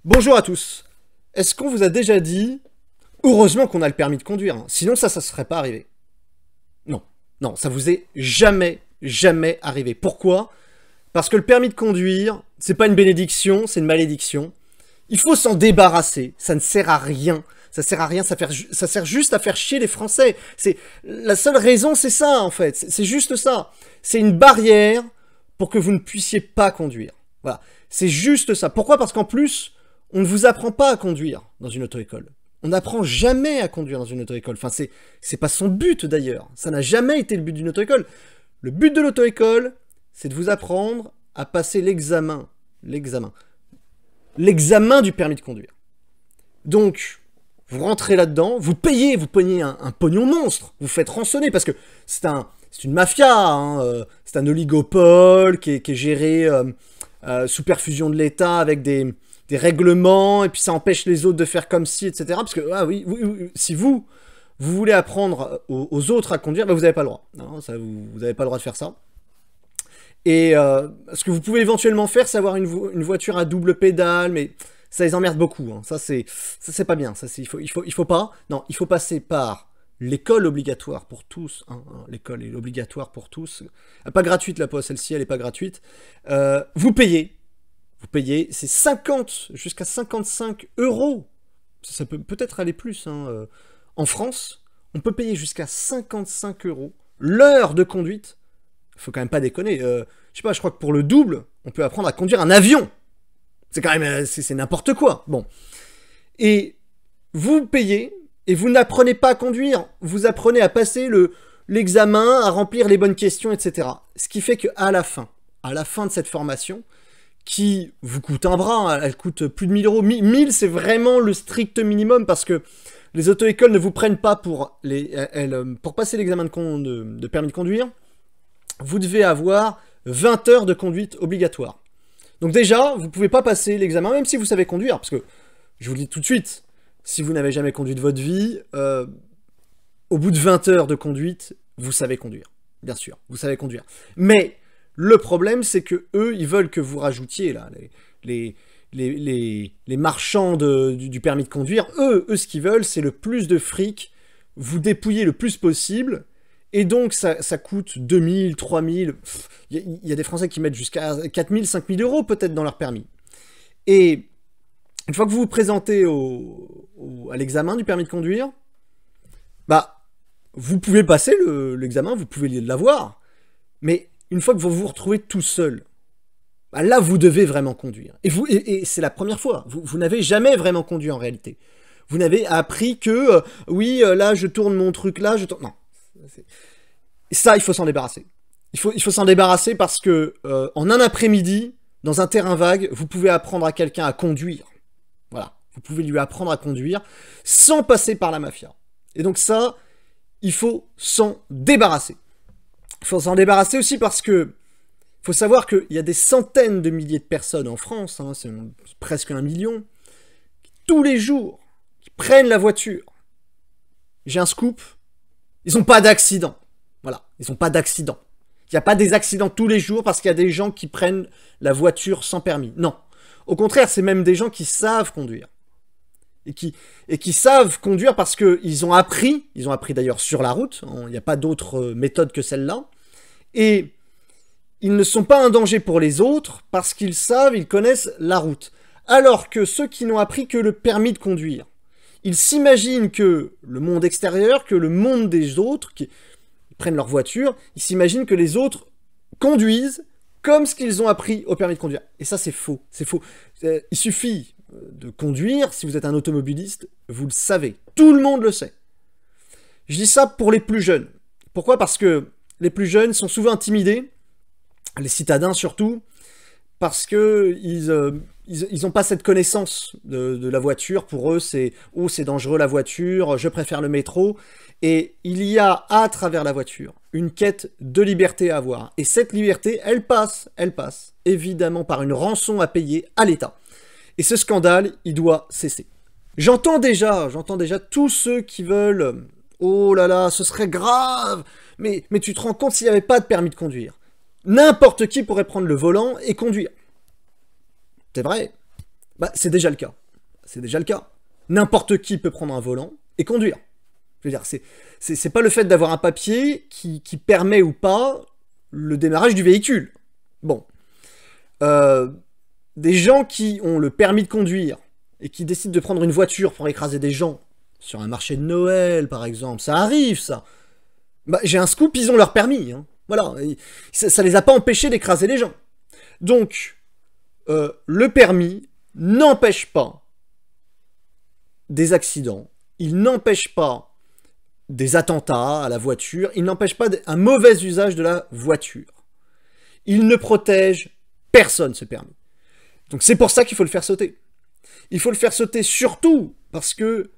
Bonjour à tous. Est-ce qu'on vous a déjà dit « Heureusement qu'on a le permis de conduire, hein, sinon ça serait pas arrivé ». Non, non, ça vous est jamais arrivé. Pourquoi? Parce que le permis de conduire, c'est pas une bénédiction, c'est une malédiction. Il faut s'en débarrasser, ça ne sert à rien. Ça sert à rien, ça sert juste à faire chier les Français. La seule raison, c'est ça en fait, c'est juste ça. C'est une barrière pour que vous ne puissiez pas conduire. Voilà, c'est juste ça. Pourquoi? Parce qu'en plus, on ne vous apprend pas à conduire dans une auto-école. On n'apprend jamais à conduire dans une auto-école. Enfin, c'est pas son but d'ailleurs. Ça n'a jamais été le but d'une auto-école. Le but de l'auto-école, c'est de vous apprendre à passer l'examen du permis de conduire. Donc, vous rentrez là-dedans, vous payez un pognon monstre, vous faites rançonner, parce que c'est une mafia, hein, c'est un oligopole qui est géré sous perfusion de l'État avec des règlements, et puis ça empêche les autres de faire comme si, etc. Parce que, ah oui, si vous voulez apprendre aux autres à conduire, bah vous n'avez pas le droit. Non, ça, vous n'avez pas le droit de faire ça. Et ce que vous pouvez éventuellement faire, c'est avoir une voiture à double pédale, mais ça les emmerde beaucoup. Hein. Ça c'est pas bien. Ça, il faut pas. Non, il faut passer par l'école obligatoire pour tous. Hein, l'école est obligatoire pour tous. Pas gratuite la poste, celle-ci, elle est pas gratuite. Vous payez, c'est 50 jusqu'à 55 €. Ça peut peut-être aller plus. Hein. En France, on peut payer jusqu'à 55 € l'heure de conduite. Faut quand même pas déconner. Je sais pas, je crois que pour le double, on peut apprendre à conduire un avion. C'est quand même, c'est n'importe quoi. Bon. Et vous payez, et vous n'apprenez pas à conduire. Vous apprenez à passer l'examen, à remplir les bonnes questions, etc. Ce qui fait qu'à la fin de cette formation, qui vous coûte un bras, hein, elle coûte plus de 1000 €. 1000, c'est vraiment le strict minimum, parce que les auto-écoles ne vous prennent pas pour passer l'examen de permis de conduire. Vous devez avoir 20 heures de conduite obligatoire. Donc déjà, vous ne pouvez pas passer l'examen, même si vous savez conduire, parce que, je vous le dis tout de suite, si vous n'avez jamais conduit de votre vie, au bout de 20 heures de conduite, vous savez conduire. Bien sûr, vous savez conduire. Mais le problème, c'est que eux, ils veulent que vous rajoutiez, là, les marchands du permis de conduire, eux, ce qu'ils veulent, c'est le plus de fric, vous dépouiller le plus possible. Et donc, ça coûte 2000, 3000... Il y a des Français qui mettent jusqu'à 4000, 5000 € peut-être dans leur permis. Et une fois que vous vous présentez à l'examen du permis de conduire, bah, vous pouvez passer l'examen, vous pouvez l'avoir. Mais une fois que vous vous retrouvez tout seul, bah là, vous devez vraiment conduire. Et c'est la première fois. Vous n'avez jamais vraiment conduit en réalité. Vous n'avez appris que, oui, là, je tourne mon truc, là, je tourne... Non. Et ça, il faut s'en débarrasser. Il faut s'en débarrasser parce que en un après-midi, dans un terrain vague, vous pouvez apprendre à quelqu'un à conduire. Voilà, vous pouvez lui apprendre à conduire sans passer par la mafia. Et donc ça, il faut s'en débarrasser. Il faut s'en débarrasser aussi parce que faut savoir qu'il y a des centaines de milliers de personnes en France, hein, c'est presque 1 million, qui, tous les jours, qui prennent la voiture. J'ai un scoop. Ils n'ont pas d'accident. Voilà, ils n'ont pas d'accident. Il n'y a pas des accidents tous les jours parce qu'il y a des gens qui prennent la voiture sans permis. Non. Au contraire, c'est même des gens qui savent conduire. Et qui savent conduire parce qu'ils ont appris d'ailleurs sur la route, il n'y a pas d'autre méthode que celle-là, et ils ne sont pas un danger pour les autres parce qu'ils savent, ils connaissent la route. Alors que ceux qui n'ont appris que le permis de conduire, ils s'imaginent que le monde extérieur, que le monde des autres, qui prennent leur voiture, ils s'imaginent que les autres conduisent comme ce qu'ils ont appris au permis de conduire. Et ça, c'est faux. C'est faux. Il suffit de conduire, si vous êtes un automobiliste, vous le savez. Tout le monde le sait. Je dis ça pour les plus jeunes. Pourquoi? Parce que les plus jeunes sont souvent intimidés, les citadins surtout, parce que ils n'ont pas cette connaissance de la voiture. Pour eux, c'est « Oh, c'est dangereux la voiture, je préfère le métro ». Et il y a, à travers la voiture, une quête de liberté à avoir. Et cette liberté, elle passe, évidemment, par une rançon à payer à l'État. Et ce scandale, il doit cesser. J'entends déjà tous ceux qui veulent « Oh là là, ce serait grave, mais tu te rends compte s'il n'y avait pas de permis de conduire. N'importe qui pourrait prendre le volant et conduire. » C'est vrai. Bah, c'est déjà le cas. C'est déjà le cas. N'importe qui peut prendre un volant et conduire. Je veux dire, c'est pas le fait d'avoir un papier qui permet ou pas le démarrage du véhicule. Bon. Des gens qui ont le permis de conduire et qui décident de prendre une voiture pour écraser des gens, sur un marché de Noël, par exemple, ça arrive, ça. Bah, j'ai un scoop, ils ont leur permis. Hein. Voilà. Ça les a pas empêchés d'écraser les gens. Donc, le permis n'empêche pas des accidents, il n'empêche pas des attentats à la voiture, il n'empêche pas un mauvais usage de la voiture. Il ne protège personne, ce permis. Donc c'est pour ça qu'il faut le faire sauter. Il faut le faire sauter surtout parce que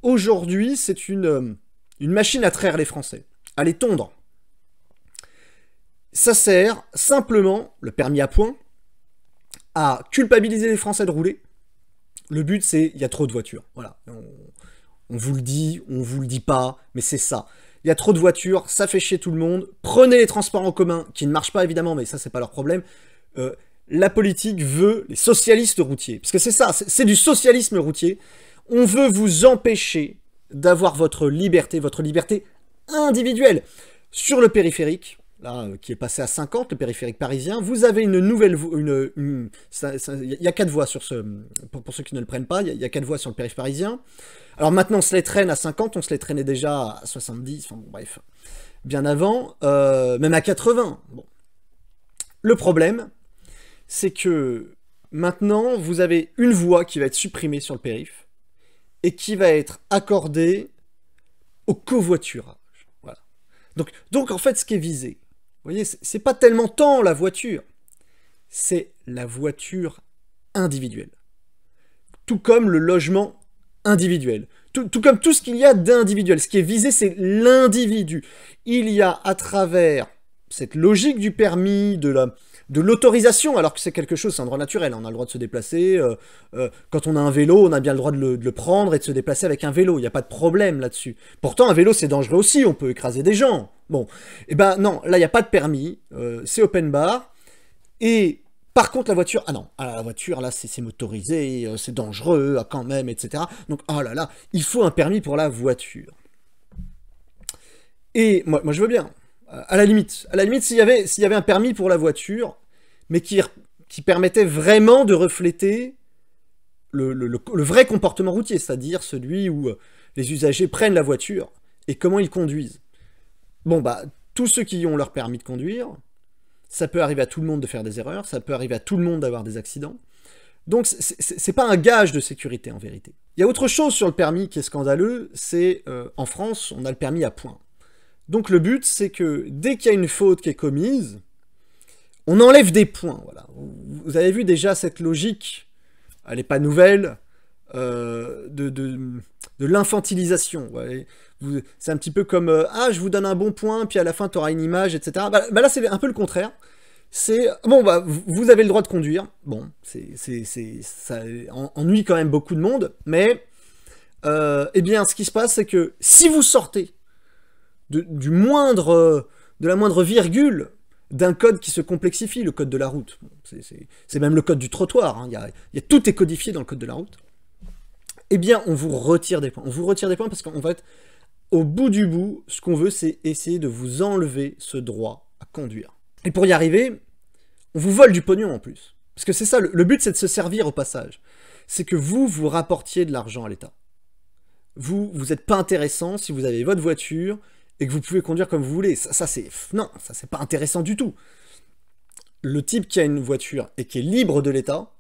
aujourd'hui, c'est une machine à traire les Français, à les tondre. Ça sert simplement, le permis à points, à culpabiliser les Français de rouler. Le but, c'est, il y a trop de voitures. Voilà. On vous le dit, on vous le dit pas, mais c'est ça. Il y a trop de voitures, ça fait chier tout le monde. Prenez les transports en commun, qui ne marchent pas évidemment, mais ça, c'est pas leur problème. La politique veut les socialistes routiers. Parce que c'est ça, c'est du socialisme routier. On veut vous empêcher d'avoir votre liberté individuelle. Sur le périphérique, là, qui est passé à 50, le périphérique parisien, vous avez une nouvelle voie, il y a 4 voies sur ce, pour ceux qui ne le prennent pas, il y a 4 voies sur le périphérique parisien. Alors maintenant, on se les traîne à 50, on se les traînait déjà à 70, enfin bon, bref, bien avant, même à 80. Bon. Le problème, c'est que maintenant, vous avez une voie qui va être supprimée sur le périph' et qui va être accordée au covoiturage. Voilà. Donc en fait, ce qui est visé, vous voyez, c'est pas tellement tant la voiture, c'est la voiture individuelle. Tout comme le logement individuel. Tout comme tout ce qu'il y a d'individuel. Ce qui est visé, c'est l'individu. Il y a à travers cette logique du permis, de l'autorisation, alors que c'est quelque chose, c'est un droit naturel, on a le droit de se déplacer, quand on a un vélo, on a bien le droit de le prendre et de se déplacer avec un vélo, il n'y a pas de problème là-dessus. Pourtant, un vélo, c'est dangereux aussi, on peut écraser des gens. Bon, et ben non, là, il n'y a pas de permis, c'est open bar, et par contre, la voiture, ah non, la voiture, là, c'est motorisé, c'est dangereux, quand même, etc. Donc, oh là là, il faut un permis pour la voiture. Et moi je veux bien. À la limite, s'il y avait un permis pour la voiture, mais qui permettait vraiment de refléter le vrai comportement routier, c'est-à-dire celui où les usagers prennent la voiture et comment ils conduisent. Bon, bah, tous ceux qui ont leur permis de conduire, ça peut arriver à tout le monde de faire des erreurs, ça peut arriver à tout le monde d'avoir des accidents. Donc, c'est pas un gage de sécurité, en vérité. Il y a autre chose sur le permis qui est scandaleux, c'est, en France, on a le permis à points. Donc le but, c'est que dès qu'il y a une faute qui est commise, on enlève des points. Voilà. Vous avez vu déjà cette logique, elle n'est pas nouvelle, de l'infantilisation. Ouais. C'est un petit peu comme ah, je vous donne un bon point, puis à la fin, tu auras une image, etc. Bah là, c'est un peu le contraire. C'est bon, bah, vous avez le droit de conduire. Bon, ça ennuie quand même beaucoup de monde, mais eh bien, ce qui se passe, c'est que si vous sortez de la moindre virgule d'un code qui se complexifie, le code de la route. C'est même le code du trottoir, hein. Tout est codifié dans le code de la route. Eh bien, on vous retire des points. On vous retire des points parce qu'en fait, au bout du bout, ce qu'on veut, c'est essayer de vous enlever ce droit à conduire. Et pour y arriver, on vous vole du pognon en plus. Parce que c'est ça, le but, c'est de se servir au passage. C'est que vous rapportiez de l'argent à l'État. Vous n'êtes pas intéressant si vous avez votre voiture et que vous pouvez conduire comme vous voulez. Ça c'est pas intéressant du tout. Le type qui a une voiture et qui est libre de l'État,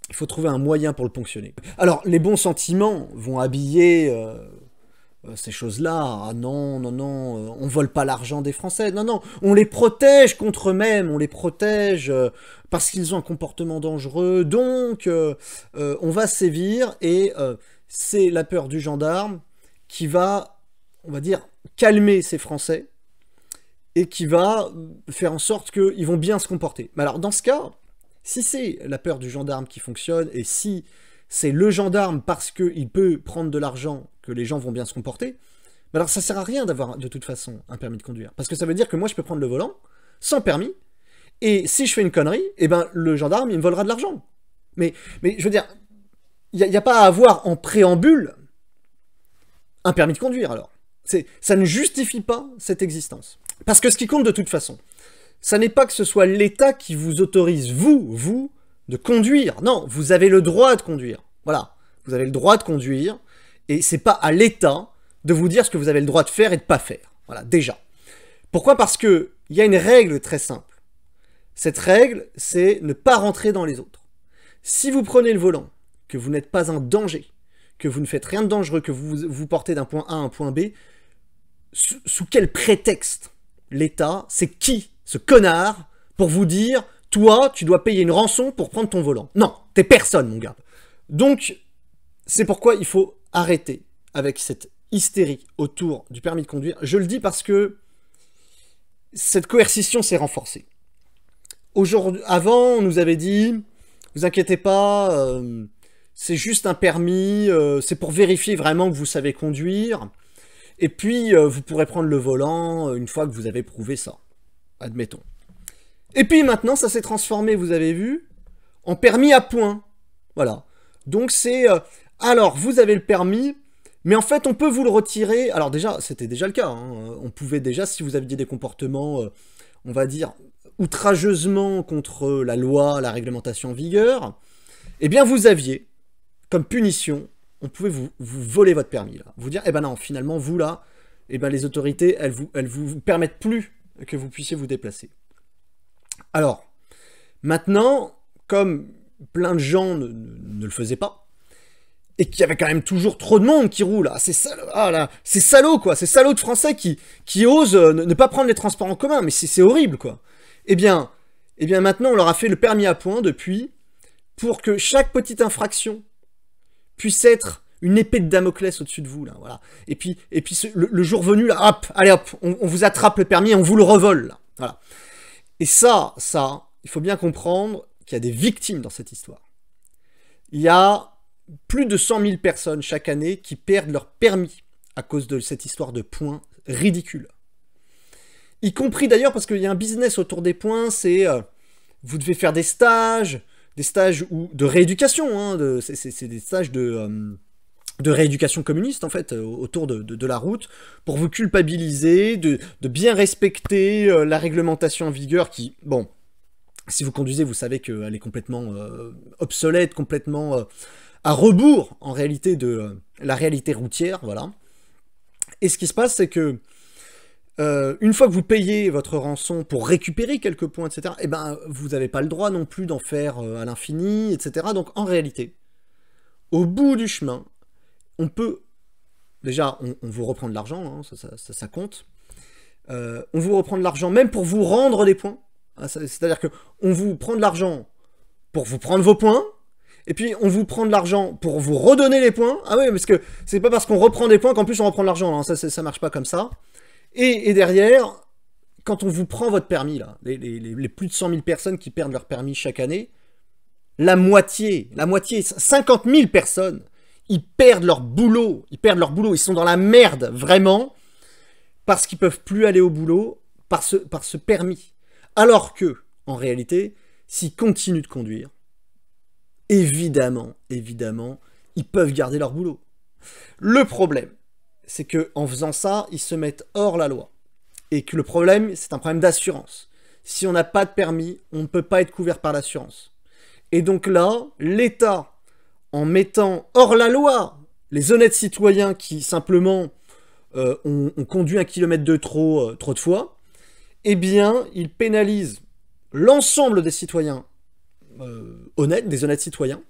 il faut trouver un moyen pour le ponctionner. Alors, les bons sentiments vont habiller ces choses-là. Ah non, on vole pas l'argent des Français. Non, on les protège contre eux-mêmes, on les protège parce qu'ils ont un comportement dangereux, donc on va sévir, et c'est la peur du gendarme qui va, on va dire, calmer ces Français, et qui va faire en sorte qu'ils vont bien se comporter. Mais alors, dans ce cas, si c'est la peur du gendarme qui fonctionne, et si c'est le gendarme parce qu'il peut prendre de l'argent que les gens vont bien se comporter, alors ça sert à rien d'avoir de toute façon un permis de conduire. Parce que ça veut dire que moi je peux prendre le volant sans permis, et si je fais une connerie, eh ben le gendarme il me volera de l'argent. Mais je veux dire, il n'y a pas à avoir en préambule un permis de conduire, alors. Ça ne justifie pas cette existence. Parce que ce qui compte de toute façon, ça n'est pas que ce soit l'État qui vous autorise, vous, de conduire. Non, vous avez le droit de conduire. Voilà, vous avez le droit de conduire, et c'est pas à l'État de vous dire ce que vous avez le droit de faire et de pas faire. Voilà, déjà. Pourquoi? Parce que il y a une règle très simple. Cette règle, c'est ne pas rentrer dans les autres. Si vous prenez le volant, que vous n'êtes pas un danger, que vous ne faites rien de dangereux, que vous vous portez d'un point A à un point B, sous quel prétexte l'État, c'est qui, ce connard, pour vous dire, toi, tu dois payer une rançon pour prendre ton volant? Non, t'es personne, mon gars. Donc, c'est pourquoi il faut arrêter avec cette hystérie autour du permis de conduire. Je le dis parce que cette coercition s'est renforcée. Avant, on nous avait dit, vous inquiétez pas, c'est juste un permis, c'est pour vérifier vraiment que vous savez conduire, et puis vous pourrez prendre le volant une fois que vous avez prouvé ça, admettons. Et puis maintenant, ça s'est transformé, vous avez vu, en permis à points. Voilà. Donc c'est, alors vous avez le permis, mais en fait on peut vous le retirer, alors déjà, c'était déjà le cas, hein. On pouvait déjà, si vous aviez des comportements, on va dire, outrageusement contre la loi, la réglementation en vigueur, eh bien vous aviez, comme punition, on pouvait vous voler votre permis, là. Vous dire, eh ben non, finalement, vous là, eh ben les autorités, elles vous permettent plus que vous puissiez vous déplacer. Alors, maintenant, comme plein de gens ne le faisaient pas, et qu'il y avait quand même toujours trop de monde qui roule, ah, c'est salaud, quoi, c'est salaud de Français qui osent ne pas prendre les transports en commun, mais c'est horrible, quoi. Eh bien, maintenant, on leur a fait le permis à points depuis, pour que chaque petite infraction puisse être une épée de Damoclès au-dessus de vous, là, voilà. Et puis le jour venu, là, hop, allez hop, on vous attrape le permis et on vous le revole, là, voilà. Et ça, il faut bien comprendre qu'il y a des victimes dans cette histoire. Il y a plus de 100 000 personnes chaque année qui perdent leur permis à cause de cette histoire de points ridicule. Y compris d'ailleurs parce qu'il y a un business autour des points, c'est vous devez faire des stages de rééducation, hein, c'est des stages de rééducation communiste en fait, autour de la route, pour vous culpabiliser, de bien respecter la réglementation en vigueur qui, bon, si vous conduisez, vous savez qu'elle est complètement obsolète, complètement à rebours en réalité de la réalité routière, voilà. Et ce qui se passe, c'est que une fois que vous payez votre rançon pour récupérer quelques points, etc., eh ben, vous n'avez pas le droit non plus d'en faire à l'infini, etc. Donc, en réalité, au bout du chemin, on peut... Déjà, on vous reprend de l'argent, hein, ça compte. On vous reprend de l'argent même pour vous rendre des points. C'est-à-dire qu'on vous prend de l'argent pour vous prendre vos points, et puis on vous prend de l'argent pour vous redonner les points. Ah oui, parce que c'est pas parce qu'on reprend des points qu'en plus on reprend de l'argent, hein. Ça marche pas comme ça. Et derrière, quand on vous prend votre permis, là, les plus de 100 000 personnes qui perdent leur permis chaque année, la moitié, 50 000 personnes, ils perdent leur boulot, ils sont dans la merde, vraiment, parce qu'ils peuvent plus aller au boulot par ce permis. Alors que, en réalité, s'ils continuent de conduire, évidemment, ils peuvent garder leur boulot. Le problème, c'est que en faisant ça, ils se mettent hors la loi. Et que le problème, c'est un problème d'assurance. Si on n'a pas de permis, on ne peut pas être couvert par l'assurance. Et donc là, l'État, en mettant hors la loi les honnêtes citoyens qui simplement ont conduit 1 kilomètre de trop de fois, eh bien, il pénalise l'ensemble des citoyens honnêtes, des honnêtes citoyens,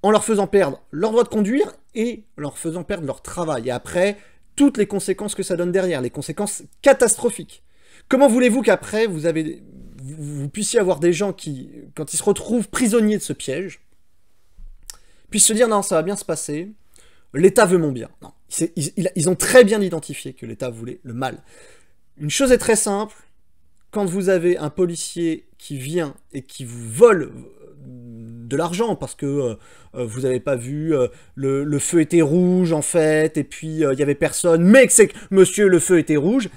en leur faisant perdre leur droit de conduire et leur faisant perdre leur travail. Et après, toutes les conséquences que ça donne derrière, les conséquences catastrophiques. Comment voulez-vous qu'après, vous puissiez avoir des gens qui, quand ils se retrouvent prisonniers de ce piège, puissent se dire, non, ça va bien se passer, l'État veut mon bien. Non, ils ont très bien identifié que l'État voulait le mal. Une chose est très simple, quand vous avez un policier qui vient et qui vous vole de l'argent parce que vous n'avez pas vu, le feu était rouge en fait, et puis il y avait personne, mais que c'est que monsieur le feu était rouge,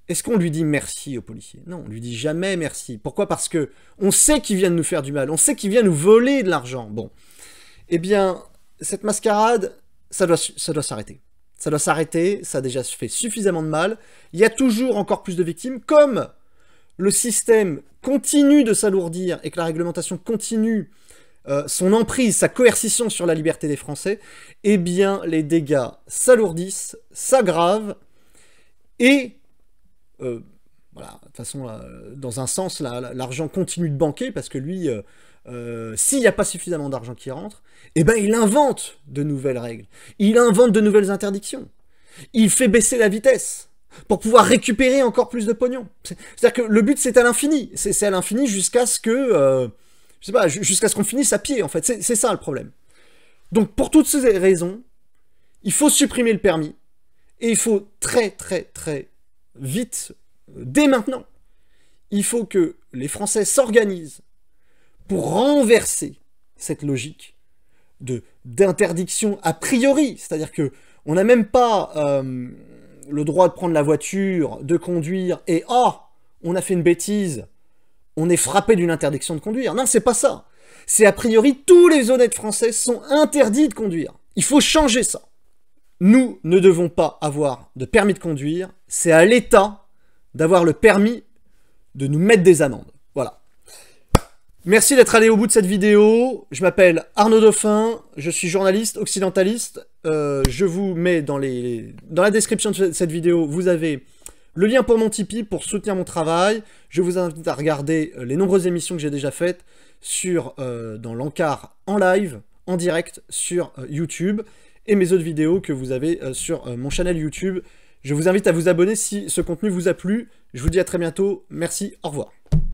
est-ce qu'on lui dit merci aux policiers? Non, on lui dit jamais merci. Pourquoi? Parce que on sait qu'ils viennent nous faire du mal, on sait qu'ils viennent nous voler de l'argent. Bon, eh bien, cette mascarade, ça doit s'arrêter. Ça doit s'arrêter, ça a déjà fait suffisamment de mal. Il y a toujours encore plus de victimes, comme le système continue de s'alourdir et que la réglementation continue son emprise, sa coercition sur la liberté des Français, eh bien, les dégâts s'alourdissent, s'aggravent, et voilà, de toute façon, dans un sens, l'argent continue de banquer, parce que lui, s'il n'y a pas suffisamment d'argent qui rentre, eh ben il invente de nouvelles règles, il invente de nouvelles interdictions, il fait baisser la vitesse, pour pouvoir récupérer encore plus de pognon. C'est-à-dire que le but, c'est à l'infini, c'est à l'infini jusqu'à ce que, je sais pas, jusqu'à ce qu'on finisse à pied, en fait, c'est ça le problème. Donc, pour toutes ces raisons, il faut supprimer le permis, et il faut très vite, dès maintenant, il faut que les Français s'organisent pour renverser cette logique d'interdiction a priori. C'est-à-dire que on n'a même pas le droit de prendre la voiture, de conduire, et « oh, on a fait une bêtise, on est frappé d'une interdiction de conduire ». Non, c'est pas ça. C'est a priori, tous les honnêtes Français sont interdits de conduire. Il faut changer ça. Nous ne devons pas avoir de permis de conduire, c'est à l'État d'avoir le permis de nous mettre des amendes. Voilà. Merci d'être allé au bout de cette vidéo. Je m'appelle Arnaud Dauphin, je suis journaliste occidentaliste. Je vous mets dans la description de cette vidéo, vous avez le lien pour mon Tipeee pour soutenir mon travail. Je vous invite à regarder les nombreuses émissions que j'ai déjà faites dans l'encart en live, en direct sur YouTube, et mes autres vidéos que vous avez sur mon channel YouTube. Je vous invite à vous abonner si ce contenu vous a plu. Je vous dis à très bientôt. Merci, au revoir.